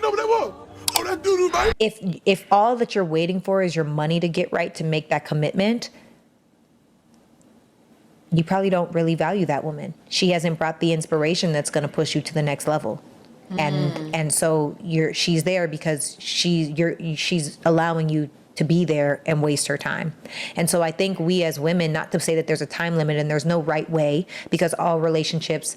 over that wall. Oh, that doo-doo, man. If all that you're waiting for is your money to get right to make that commitment, you probably don't really value that woman. She hasn't brought the inspiration that's going to push you to the next level. And so she's there because she's allowing you to be there and waste her time. And so I think we as women, not to say that there's a time limit and there's no right way, because all relationships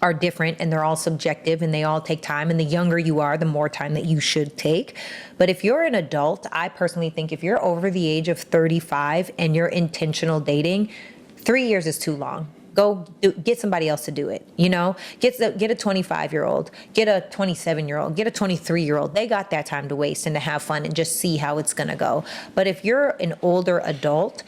are different and they're all subjective and they all take time. And the younger you are, the more time that you should take. But if you're an adult, I personally think if you're over the age of 35 and you're intentional dating, 3 years is too long. Get somebody else to do it. Get a 25-year-old, get a 27-year-old, get a 23-year-old. They got that time to waste and to have fun and just see how it's gonna go. But if you're an older adult,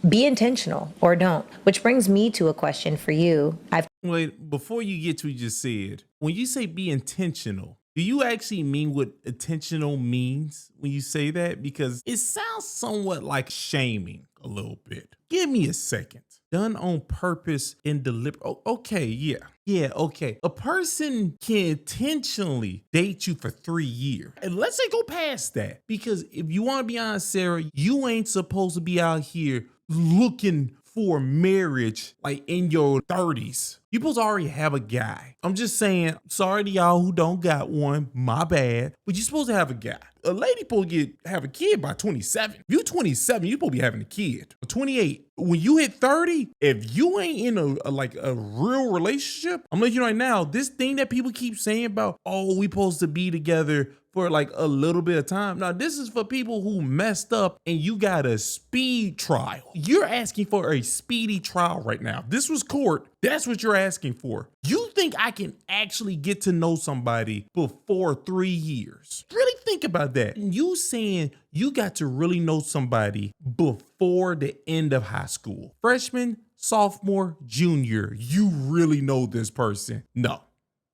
be intentional or don't. Which brings me to a question for you. Wait, before you get to what you just said, when you say be intentional, do you actually mean what intentional means when you say that? Because it sounds somewhat like shaming a little bit. Give me a second. Done on purpose and deliberate. Oh, okay, yeah. Yeah, okay. A person can intentionally date you for 3 years. And let's say go past that. Because if you want to be honest, Sarah, you ain't supposed to be out here looking for marriage like in your 30s. You're supposed to already have a guy. I'm just saying, sorry to y'all who don't got one, my bad. But you're supposed to have a guy. A lady supposed to have a kid by 27. If you're 27, you're supposed to be having a kid. 28. When you hit 30, if you ain't in a real relationship, I'm letting you know right now, this thing that people keep saying about, oh, we supposed to be together for like a little bit of time. Now, this is for people who messed up and you got a speed trial. You're asking for a speedy trial right now. This was court. That's what you're asking for. You think I can actually get to know somebody before 3 years? Really think about that. You saying you got to really know somebody before the end of high school. Freshman, sophomore, junior, you really know this person. No,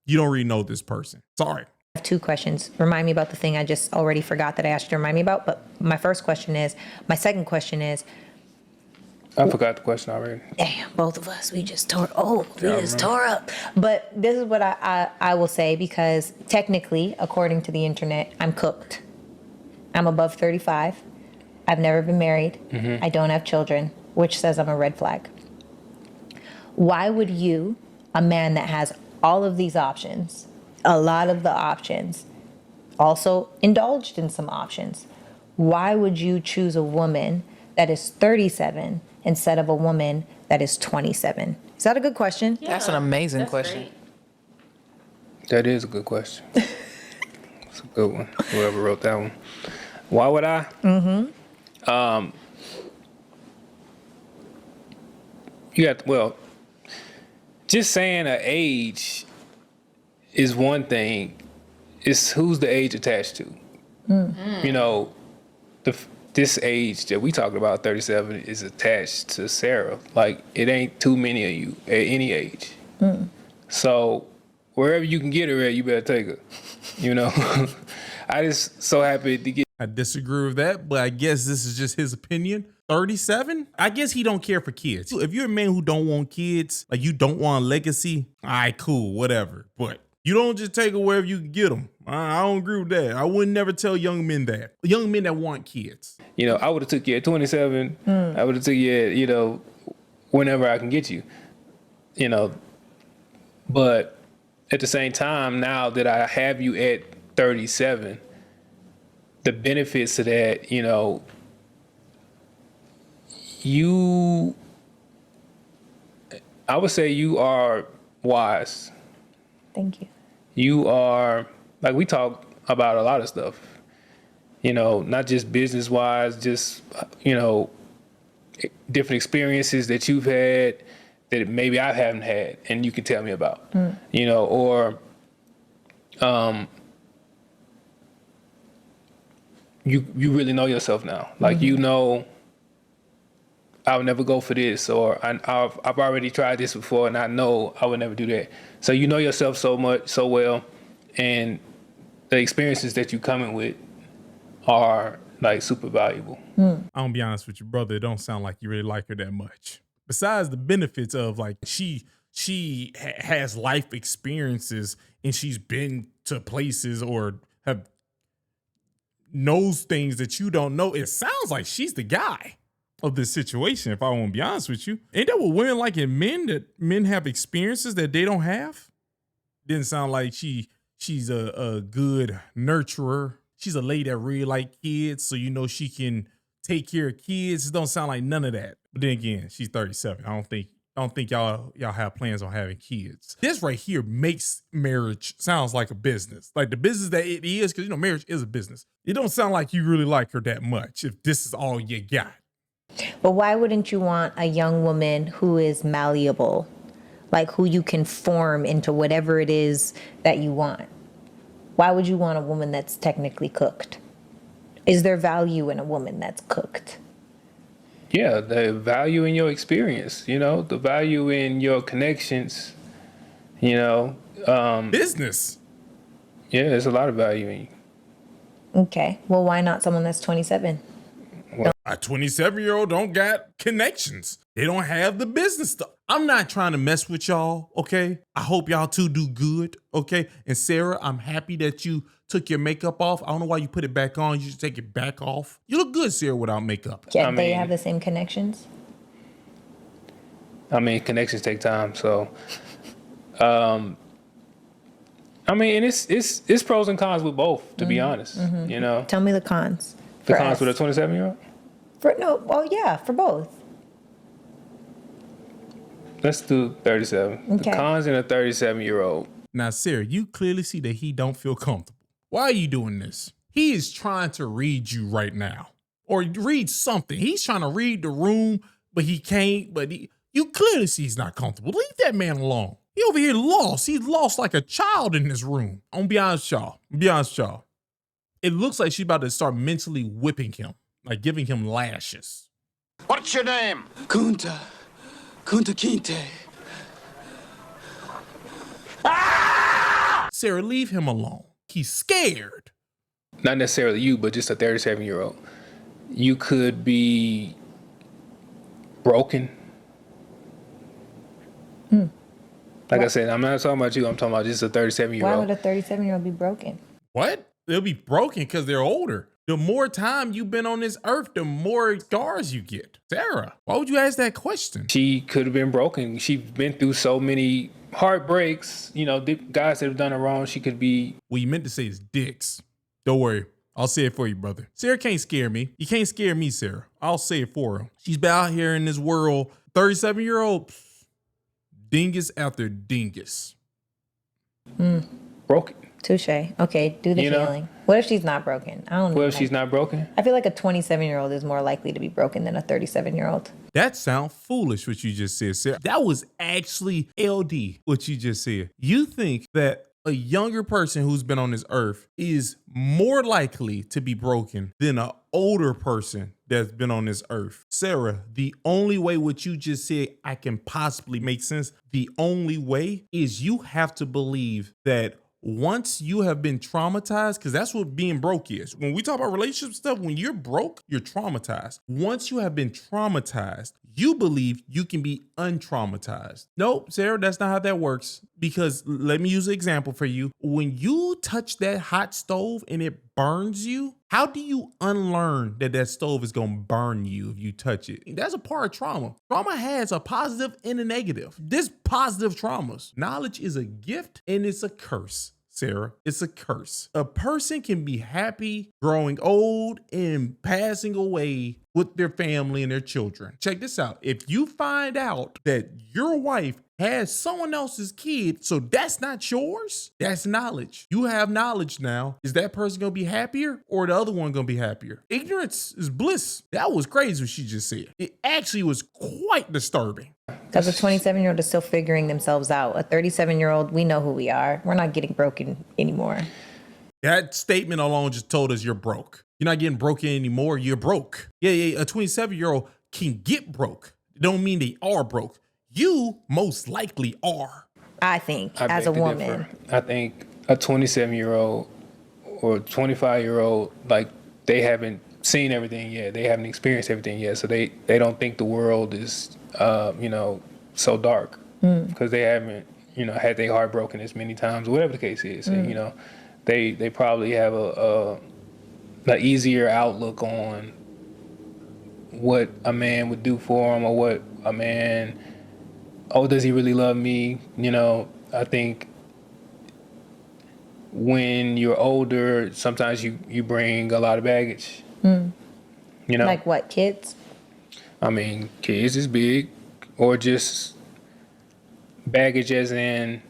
you don't really know this person. Sorry. I have 2 questions. Remind me about the thing I just already forgot that I asked you to remind me about. But my second question is, I forgot the question already. Damn, both of us, we just tore up. But this is what I will say, because technically, according to the internet, I'm cooked. I'm above 35. I've never been married. Mm-hmm. I don't have children, which says I'm a red flag. Why would you, a man that has all of these options, a lot of the options, also indulged in some options, why would you choose a woman that is 37 instead of a woman that is 27? Is that a good question? Yeah, that's an amazing question. Great. That is a good question. It's a good one. Whoever wrote that one. Why would I? Mm-hmm. Just saying an age is one thing. It's who's the age attached to. Mm. This age that we talked about, 37, is attached to Sarah. Like, it ain't too many of you at any age. Mm. So wherever you can get her at, you better take her. I just so happy to get. I disagree with that, but I guess this is just his opinion. 37? I guess he don't care for kids. If you're a man who don't want kids, like you don't want a legacy, all right, cool, whatever. But you don't just take it wherever you can get them. I don't agree with that. I would never tell young men that. Young men that want kids. I would have took you at 27. I would have took you at, whenever I can get you. But at the same time, now that I have you at 37, the benefits of that, I would say you are wise. Thank you. You are, like, we talk about a lot of stuff, not just business wise, just, different experiences that you've had that maybe I haven't had and you can tell me about, you really know yourself now. Like, I would never go for this, or I've already tried this before and I know I would never do that. So you know yourself so well, and the experiences that you coming with are like super valuable. I'm gonna be honest with you, brother. It don't sound like you really like her that much. Besides the benefits of like she has life experiences and she's been to places or have knows things that you don't know. It sounds like she's the guy of this situation, if I want to be honest with you. Ain't that what women like in men, that men have experiences that they don't have? Didn't sound like she's a good nurturer. She's a lady that really like kids, so you know she can take care of kids. It don't sound like none of that. But then again, she's 37. I don't think y'all have plans on having kids. This right here makes marriage sounds like a business, like the business that it is, because marriage is a business. It don't sound like you really like her that much if this is all you got. But why wouldn't you want a young woman who is malleable, like who you can form into whatever it is that you want? Why would you want a woman that's technically cooked? Is there value in a woman that's cooked? Yeah, the value in your experience, the value in your connections, Business. Yeah, there's a lot of value in you. Okay. Well, why not someone that's 27? A 27-year-old don't got connections. They don't have the business stuff. I'm not trying to mess with y'all, okay? I hope y'all two do good, okay? And Sarah, I'm happy that you took your makeup off. I don't know why you put it back on. You should take it back off. You look good, Sarah, without makeup. Can they have the same connections? Connections take time, so it's pros and cons with both, to be honest. Tell me the cons. The cons with a 27-year-old? For both. Let's do 37. Okay. The cons in a 37-year-old. Now, Sarah, you clearly see that he don't feel comfortable. Why are you doing this? He is trying to read you right now, or read something. He's trying to read the room, but he can't. But you clearly see he's not comfortable. Leave that man alone. He over here lost. He's lost like a child in this room. I'm gonna be honest with y'all. It looks like she's about to start mentally whipping him, like giving him lashes. What's your name? Kunta Kinte. Sarah, leave him alone. He's scared. Not necessarily you, but just a 37-year-old. You could be broken. Like I said, I'm not talking about you. I'm talking about just a 37-year-old. Why would a 37-year-old be broken? What? They'll be broken because they're older. The more time you've been on this earth, the more scars you get. Sarah, why would you ask that question? She could have been broken. She's been through so many heartbreaks. Guys that have done her wrong. She could be. What you meant to say is dicks. Don't worry. I'll say it for you, brother. Sarah can't scare me. You can't scare me, Sarah. I'll say it for her. She's been out here in this world. 37-year-old, dingus after dingus. Broken. Touche. Okay, do the feeling. What if she's not broken? I don't know. What if she's not broken? I feel like a 27-year-old is more likely to be broken than a 37-year-old. That sounds foolish, what you just said, Sarah. That was actually LD, what you just said. You think that a younger person who's been on this earth is more likely to be broken than an older person that's been on this earth. Sarah, the only way what you just said I can possibly make sense, the only way is you have to believe that once you have been traumatized, because that's what being broke is. When we talk about relationship stuff, when you're broke, you're traumatized. Once you have been traumatized, you believe you can be untraumatized. Nope, Sarah, that's not how that works. Because let me use an example for you. When you touch that hot stove and it burns you, how do you unlearn that stove is going to burn you if you touch it? That's a part of trauma. Trauma has a positive and a negative. This positive traumas. Knowledge is a gift and it's a curse. Sarah, it's a curse. A person can be happy growing old and passing away with their family and their children. Check this out. If you find out that your wife has someone else's kid, so that's not yours, that's knowledge. You have knowledge now. Is that person gonna be happier or the other one gonna be happier? Ignorance is bliss. That was crazy what she just said. It actually was quite disturbing. Because a 27-year-old is still figuring themselves out. A 37-year-old, we know who we are. We're not getting broken anymore. That statement alone just told us you're broke. You're not getting broken anymore. You're broke. Yeah. A 27-year-old can get broke. It don't mean they are broke. You most likely are. I think, as a woman. I think a 27-year-old or 25-year-old, like, they haven't seen everything yet. They haven't experienced everything yet. So they don't think the world is, so dark because they haven't, had their heart broken as many times, whatever the case is. And, they probably have a easier outlook on what a man would do for them, or what a man, does he really love me? I think when you're older, sometimes you bring a lot of baggage. Like what, kids? I mean, kids is big, or just baggage as in,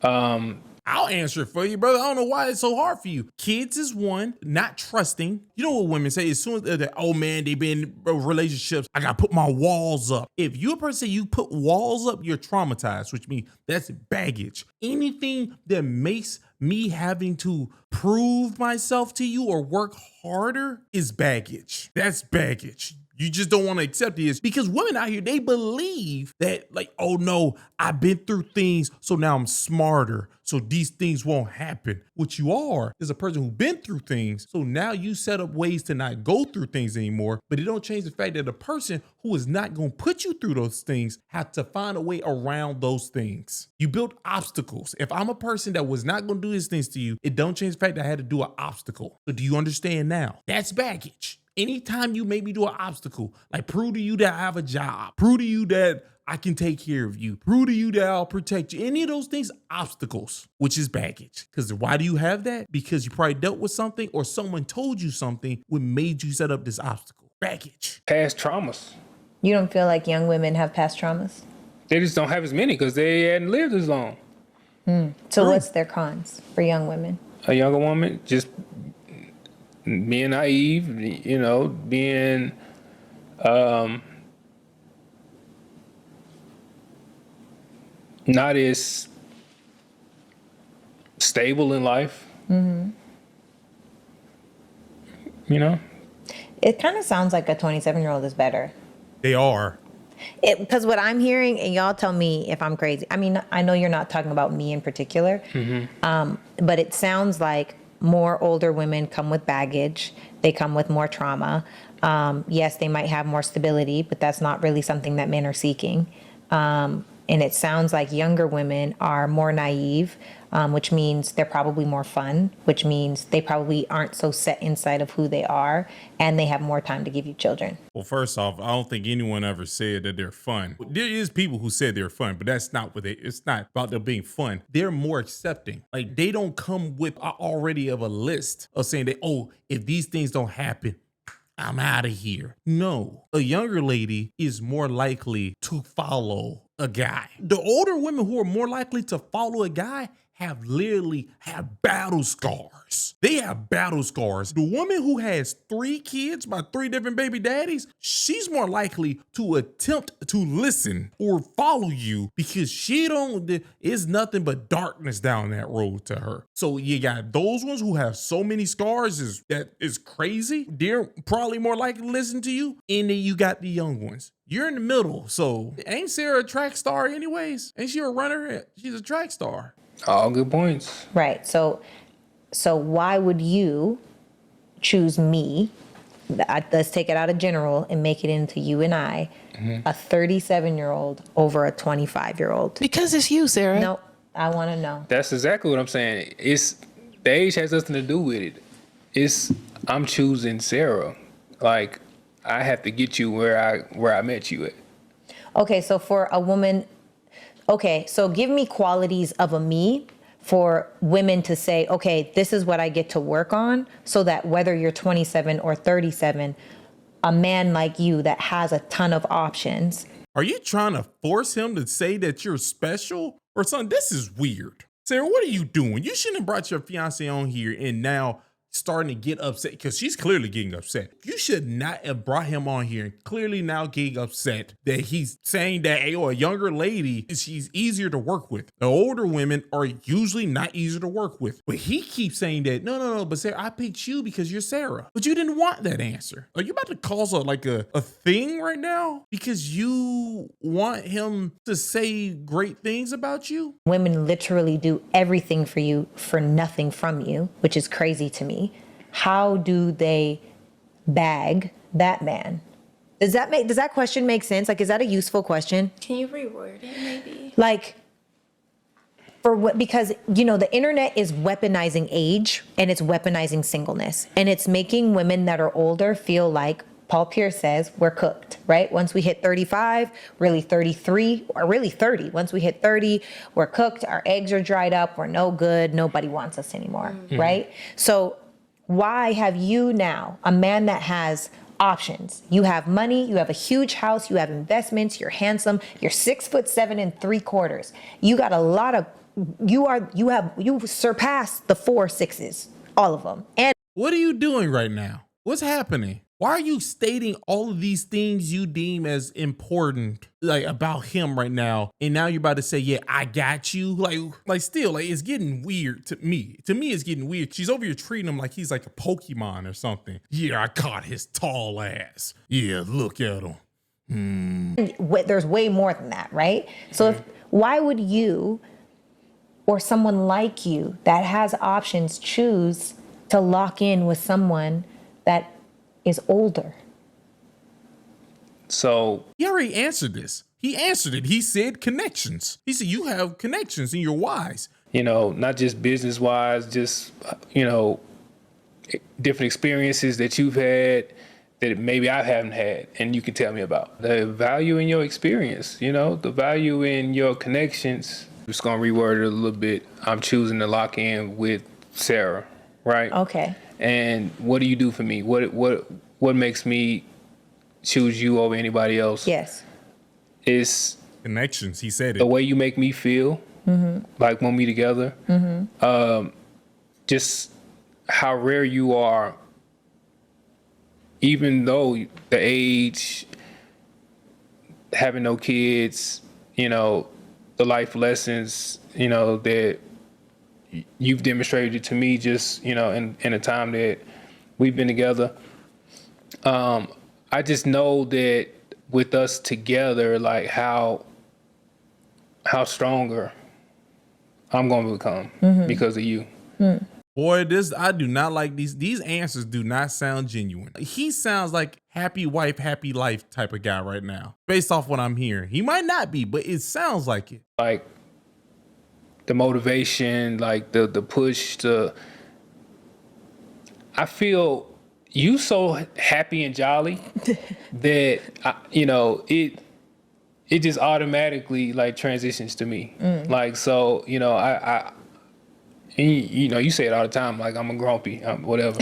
I'll answer it for you, brother. I don't know why it's so hard for you. Kids is one, not trusting. You know what women say? As soon as they're, oh man, they've been in relationships, I gotta put my walls up. If you're a person, you put walls up, you're traumatized, which means that's baggage. Anything that makes me having to prove myself to you or work harder is baggage. That's baggage. You just don't want to accept it, because women out here, they believe that, like, oh no, I've been through things, so now I'm smarter, so these things won't happen. What you are is a person who's been through things, so now you set up ways to not go through things anymore, but it don't change the fact that the person who is not going to put you through those things have to find a way around those things. You build obstacles. If I'm a person that was not going to do these things to you, it don't change the fact that I had to do an obstacle. So do you understand now? That's baggage. Anytime you make me do an obstacle, like prove to you that I have a job, prove to you that I can take care of you, prove to you that I'll protect you, any of those things, obstacles, which is baggage. Because why do you have that? Because you probably dealt with something, or someone told you something what made you set up this obstacle. Baggage. past traumas. You don't feel like young women have past traumas? They just don't have as many because they hadn't lived as long. So what's their cons for young women? A younger woman just being naive, being not as stable in life. It kind of sounds like a 27-year-old is better. They are. Because what I'm hearing, and y'all tell me if I'm crazy. I mean, I know you're not talking about me in particular, but it sounds like more older women come with baggage. They come with more trauma. Yes, they might have more stability, but that's not really something that men are seeking. And it sounds like younger women are more naive, which means they're probably more fun, which means they probably aren't so set inside of who they are, and they have more time to give you children. Well, first off, I don't think anyone ever said that they're fun. There is people who said they're fun, but that's not what it's not about them being fun. They're more accepting. Like, they don't come with already of a list of saying that, oh, if these things don't happen, I'm out of here. No, a younger lady is more likely to follow a guy. The older women who are more likely to follow a guy literally have battle scars. They have battle scars. The woman who has 3 kids by 3 different baby daddies, she's more likely to attempt to listen or follow you because it's nothing but darkness down that road to her. So you got those ones who have so many scars that is crazy. They're probably more likely to listen to you. And then you got the young ones. You're in the middle. So ain't Sarah a track star anyways? Ain't she a runner? She's a track star. All good points. Right. So why would you choose me? Let's take it out of general and make it into you and I, a 37-year-old over a 25-year-old. Because it's you, Sarah. No, I want to know. That's exactly what I'm saying. The age has nothing to do with it. I'm choosing Sarah. Like, I have to get you where I met you at. Okay, so for a woman, so give me qualities of a me for women to say, okay, this is what I get to work on, so that whether you're 27 or 37, a man like you that has a ton of options. Are you trying to force him to say that you're special or something? This is weird. Sarah, what are you doing? You shouldn't have brought your fiance on here and now starting to get upset, because she's clearly getting upset. You should not have brought him on here and clearly now getting upset that he's saying that, hey, a younger lady, she's easier to work with. The older women are usually not easier to work with. But he keeps saying that, no, but Sarah, I picked you because you're Sarah. But you didn't want that answer. Are you about to cause a thing right now because you want him to say great things about you? Women literally do everything for you for nothing from you, which is crazy to me. How do they bag that man? Does that question make sense? Like, is that a useful question? Can you reword it maybe? Like, For what? Because, the internet is weaponizing age and it's weaponizing singleness. And it's making women that are older feel like Paul Pierce says we're cooked, right? Once we hit 35, really 33, or really 30. Once we hit 30, we're cooked. Our eggs are dried up. We're no good. Nobody wants us anymore, right? So why have you now, a man that has options? You have money, you have a huge house, you have investments, you're handsome, you're 6'7" 3/4. You got a lot of, you surpassed the 4 6s, all of them. And What are you doing right now? What's happening? Why are you stating all of these things you deem as important, like about him right now? And now you're about to say, yeah, I got you. Like still, like it's getting weird to me. To me, it's getting weird. She's over here treating him like he's like a Pokemon or something. Yeah, I caught his tall ass. Yeah, look at him. there's way more than that, right? So why would you or someone like you that has options choose to lock in with someone that is older? So He already answered this. He answered it. He said connections. He said you have connections and you're wise. not just business wise, just different experiences that you've had that maybe I haven't had, and you can tell me about the value in your experience. The value in your connections. I'm just gonna reword it a little bit. I'm choosing to lock in with Sarah, right? Okay. And what do you do for me? What makes me choose you over anybody else? Yes. It's connections. He said it. The way you make me feel, like when we together. Just how rare you are, even though the age, having no kids, the life lessons, that you've demonstrated to me just, in the time that we've been together. I just know that with us together, like how stronger I'm going to become because of you. Boy, I do not like these answers do not sound genuine. He sounds like happy wife, happy life type of guy right now. Based off what I'm hearing. He might not be, but it sounds like it. Like the motivation, like the push I feel you so happy and jolly that it just automatically like transitions to me. Like, so, you say it all the time, like I'm a grumpy, whatever.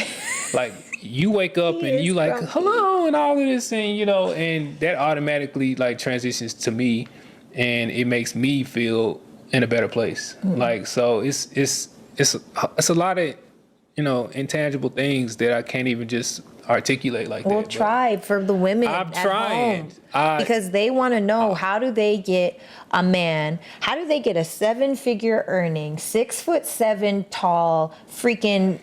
Like you wake up and you like, grumpy. hello, and all of this, and and that automatically like transitions to me, and it makes me feel in a better place. Like, so it's a lot of intangible things that I can't even just articulate like Well, that. try for the women I'm at trying. home. Because they want to know, how do they get a man, how do they get a 7-figure earning, 6'7" tall, freaking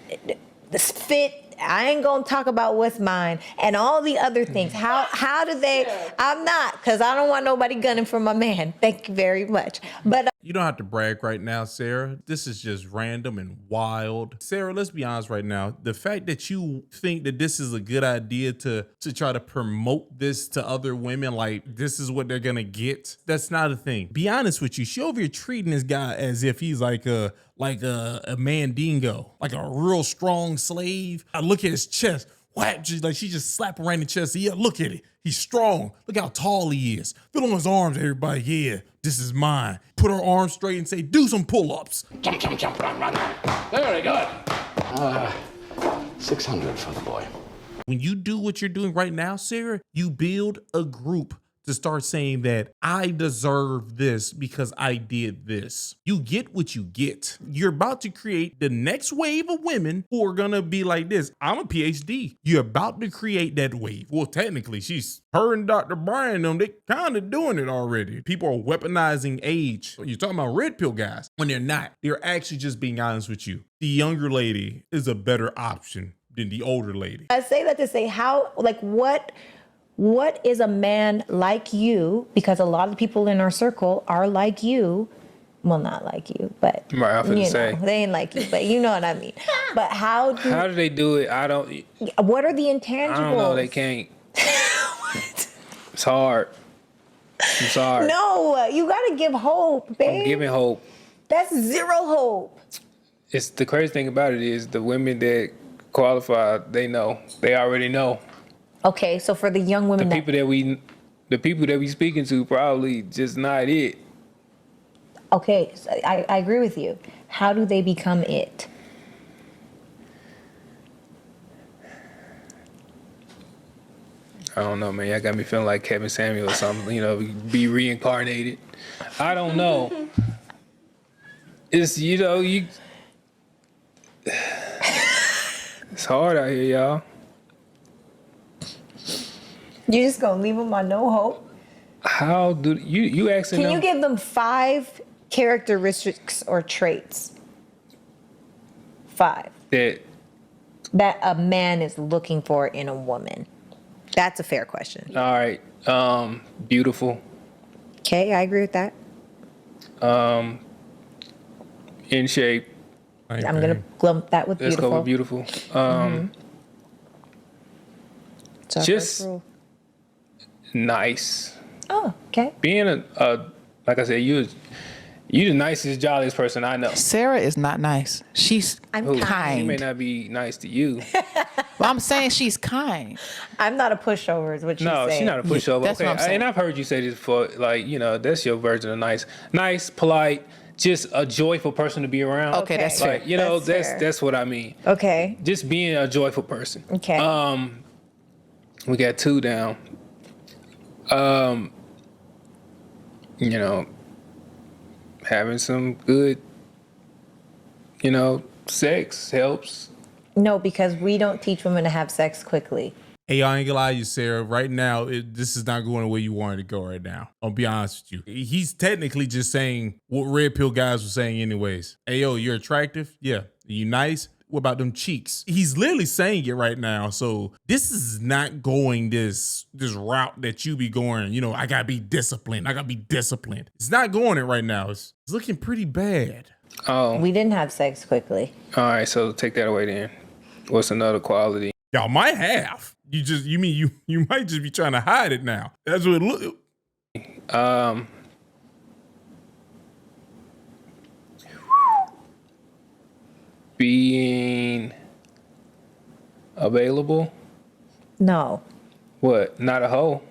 fit, I ain't gonna talk about what's mine and all the other things. How do they, I'm not, because I don't want nobody gunning for my man. Thank you very much. But You don't have to brag right now, Sarah. This is just random and wild. Sarah, let's be honest right now. The fact that you think that this is a good idea to try to promote this to other women, like this is what they're gonna get, that's not a thing. Be honest with you. She over here treating this guy as if he's like a mandingo, like a real strong slave. I look at his chest. What? She just slapped him right in the chest. Yeah, look at it. He's strong. Look how tall he is. Feel on his arms, everybody. Yeah, this is mine. Put her arms straight and say, do some pull-ups. Jump, jump, jump, run, run. Very good. 600 for the boy. When you do what you're doing right now, Sarah, you build a group to start saying that I deserve this because I did this. You get what you get. You're about to create the next wave of women who are gonna be like this. I'm a PhD. You're about to create that wave. Well, technically, her and Dr. Brian, they kind of doing it already. People are weaponizing age. You're talking about red pill guys when they're not. They're actually just being honest with you. The younger lady is a better option than the older lady. I say that to say what is a man like you? Because a lot of the people in our circle are like you. Well, not like you, but Right, I was gonna say. they ain't like you, but you know what I mean. But how do they do it? what are the intangibles? I don't know. They can't. It's hard. I'm sorry. No, you gotta give hope, babe. I'm giving hope. That's zero hope. It's the crazy thing about it is the women that qualify, they know. They already know. Okay, so for the young women The people that we speaking to probably just not it. Okay, so I agree with you. How do they become it? I don't know, man. Y'all got me feeling like Kevin Samuel or something. You know, be reincarnated. I don't know. It's it's hard out here, y'all. You just gonna leave them on no hope? How do you asking Can them? you give them 5 characteristics or traits? 5 that a man is looking for in a woman. That's a fair question. All right. Beautiful. Okay, I agree with that. In shape. I'm gonna lump that with Let's beautiful. go with beautiful. It's our just- first rule. Nice. Oh, okay. Being a like I said, you the nicest, jolliest person I know. Sarah is not nice. She's I'm Who? She kind. may not be nice to you. Well, I'm saying she's kind. I'm not a pushover, is what she's No, saying. she's not a pushover. that's what I'm saying. And I've heard you say this before. Like, that's your version of nice. Nice, polite, just a joyful person to be around. Okay, that's fair. Like, That's fair. that's what I mean. Okay. Just being a joyful person. Okay. We got 2 down. Having some good, sex helps. No, because we don't teach women to have sex quickly. Hey, I ain't gonna lie to you, Sarah. Right now, this is not going the way you wanted to go right now. I'll be honest with you. He's technically just saying what red pill guys were saying anyways. Hey, yo, you're attractive? Yeah. You nice? What about them cheeks? He's literally saying it right now. So this is not going this route that you be going, I gotta be disciplined. It's not going it right now. It's looking pretty bad. Oh, We didn't have sex quickly. all right. So take that away then. What's another quality? Y'all might have. You mean you might just be trying to hide it now. That's what it look. Being available. No. What? Not a hoe.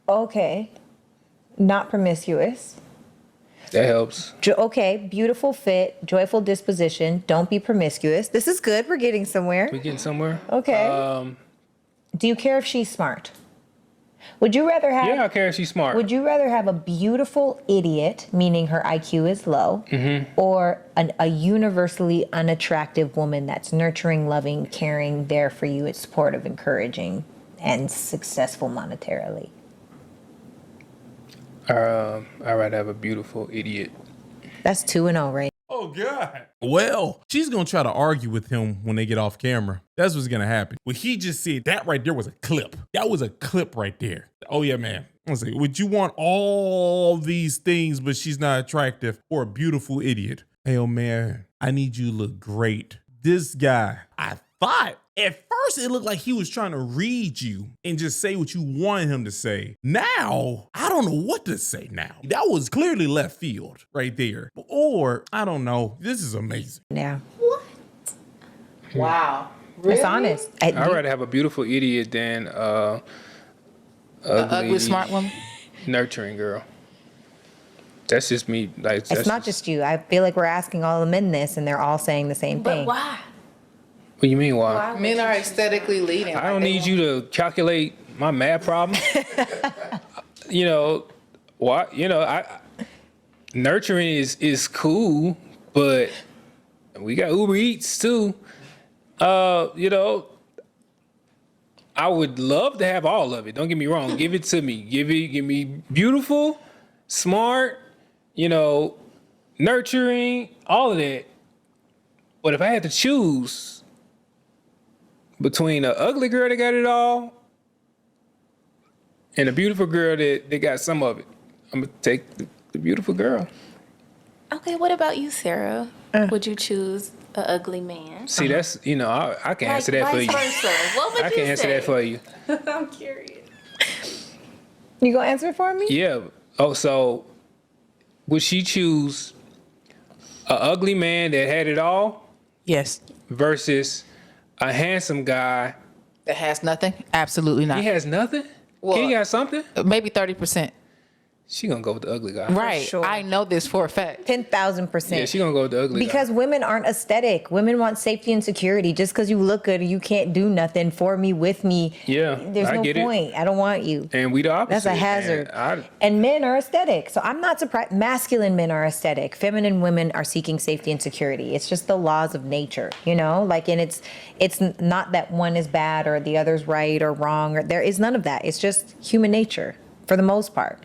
Okay. Not promiscuous. That helps. Okay, beautiful fit, joyful disposition. Don't be promiscuous. This is good. We're getting somewhere. We getting somewhere? Okay. Do you care if she's smart? Would you rather have? Yeah, I care if she's smart. Would you rather have a beautiful idiot, meaning her IQ is low, or a universally unattractive woman that's nurturing, loving, caring, there for you, it's supportive, encouraging, and successful monetarily? I'd rather have a beautiful idiot. That's 2-0, right? Oh God. Well, she's gonna try to argue with him when they get off camera. That's what's gonna happen. What he just said, that right there was a clip. That was a clip right there. Oh yeah, man. I was like, would you want all these things, but she's not attractive, or a beautiful idiot? Hey, oh man, I need you to look great. This guy, I thought at first it looked like he was trying to read you and just say what you wanted him to say. Now, I don't know what to say now. That was clearly left field right there. Or, I don't know. This is amazing. Yeah. Wow. It's honest. I'd rather have a beautiful idiot than Ugly smart woman. nurturing girl. That's just me. Like, It's not just you. I feel like we're asking all the men this, and they're all saying the same thing. But why? What do you mean? Why? Men are aesthetically leading. I don't need you to calculate my math problem. What? Nurturing is cool, but we got Uber Eats too. I would love to have all of it. Don't get me wrong. Give it to me. Give me beautiful, smart, nurturing, all of that. But if I had to choose between an ugly girl that got it all and a beautiful girl that got some of it, I'm gonna take the beautiful girl. Okay, what about you, Sarah? Would you choose an ugly man? See, that's I can answer that for you. Vice versa. What would I you can answer say? that for you. I'm curious. You gonna answer it for me? Yeah. Oh, so would she choose ugly man that had it all Yes. versus a handsome guy. That has nothing? Absolutely not. He has nothing? Well, He got something? Maybe 30%. She gonna go with the ugly guy. Right. sure. I know this for a fact. 10,000%. Yeah, she gonna go with the ugly Because guy. women aren't aesthetic. Women want safety and security. Just because you look good, you can't do nothing for me, with me. Yeah, There's I no get it. point. I don't want you. And we the opposite. That's a hazard. And And men are aesthetic. So I'm not surprised. Masculine men are aesthetic. Feminine women are seeking safety and security. It's just the laws of nature, you know? Like, and it's not that one is bad or the other's right or wrong, or there is none of that. It's just human nature for the most part.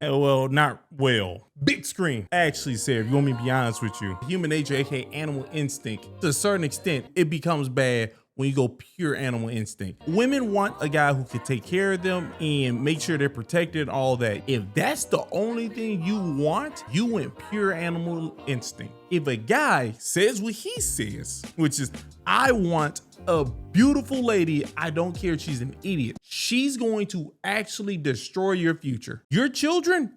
Well, not well. Big screen. Actually, Sarah, if you want me to be honest with you, human nature, aka animal instinct, to a certain extent, it becomes bad when you go pure animal instinct. Women want a guy who can take care of them and make sure they're protected, all that. If that's the only thing you want, you went pure animal instinct. If a guy says what he says, which is, I want a beautiful lady, I don't care if she's an idiot, she's going to actually destroy your future. Your children,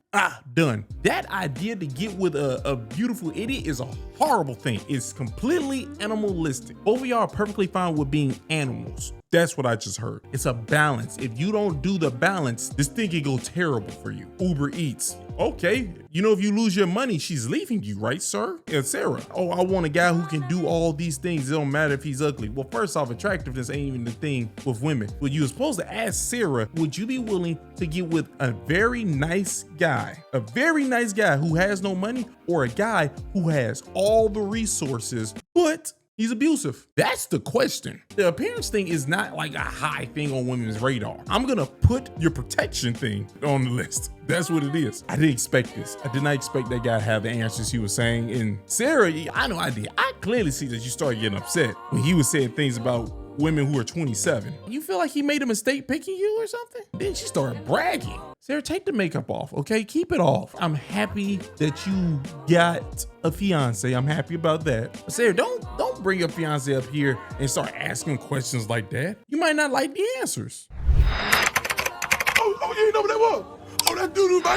done. That idea to get with a beautiful idiot is a horrible thing. It's completely animalistic. Both of y'all are perfectly fine with being animals. That's what I just heard. It's a balance. If you don't do the balance, this thing can go terrible for you. Uber Eats. Okay, you know, if you lose your money, she's leaving you, right, sir? And Sarah, oh, I want a guy who can do all these things. It don't matter if he's ugly. Well, first off, attractiveness ain't even the thing with women. But you were supposed to ask Sarah, would you be willing to get with a very nice guy who has no money, or a guy who has all the resources, but he's abusive? That's the question. The appearance thing is not like a high thing on women's radar. I'm gonna put your protection thing on the list. That's what it is. I didn't expect this. I did not expect that guy to have the answers he was saying. And Sarah, I know I did. I clearly see that you started getting upset when he was saying things about women who are 27. You feel like he made a mistake picking you or something? Then she started bragging. Sarah, take the makeup off, okay? Keep it off. I'm happy that you got a fiance. I'm happy about that. But Sarah, don't bring your fiance up here and start asking questions like that. You might not like the answers. Oh, you ain't know what that was. Oh, that doo-doo, man.